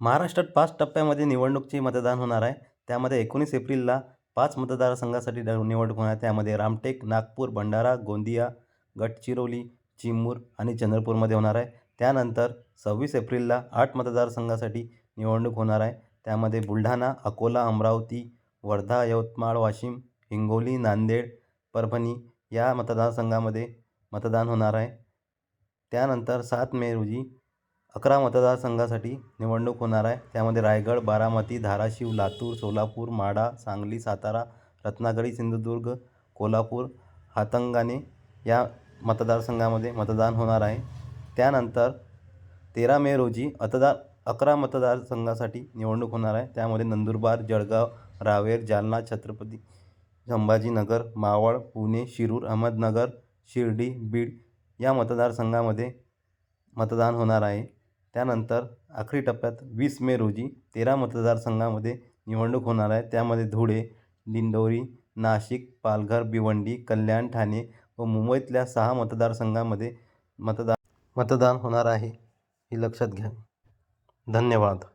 महाराष्ट्रात 5 टप्प्यामध्ये निवडणुकीचे मतदान होणार आहे. त्यामध्ये 19 एप्रिलला 5 मतदारसंघासाठी निवडणूक होणार आहे. त्यामध्ये रामटेक, नागपूर, भंडारा, गोंदिया, गडचिरोली, चिमूर आणि चंद्रपूरमध्ये होणार आहे. त्यानंतर 26 एप्रिलला 8 मतदारसंघासाठी निवडणूक होणार आहे. त्यामध्ये बुलढाणा, अकोला, अमरावती, वर्धा, यवतमाळ, वाशिम, हिंगोली, नांदेड, परभणी या मतदारसंघामध्ये मतदान होणार आहे. त्यानंतर 7 मे रोजी 11 मतदारसंघासाठी निवडणूक होणार आहे. त्यामध्ये रायगड, बारामती, धाराशिव, लातूर, सोलापूर, माढा, सांगली, सातारा, रत्नागिरी, सिंधुदुर्ग, कोल्हापूर, हातकणंगले या मतदारसंघामध्ये मतदान होणार आहे. त्यानंतर 13 मे रोजी 11 मतदारसंघासाठी निवडणूक होणार आहे. त्यामध्ये नंदुरबार, जळगाव, रावेर, जालना, छत्रपती संभाजीनगर, मावळ, पुणे, शिरूर, अहमदनगर, शिर्डी, बीड या मतदारसंघामध्ये मतदान होणार आहे. त्यानंतर आखरी टप्प्यात 20 मे रोजी 13 मतदारसंघामध्ये निवडणूक होणार आहे. त्यामध्ये धुळे, दिंडोरी, नाशिक, पालघर, भिवंडी, कल्याण, ठाणे व मुंबईतल्या 6 मतदारसंघामध्ये मतदान होणार आहे. हे लक्षात घ्या. धन्यवाद.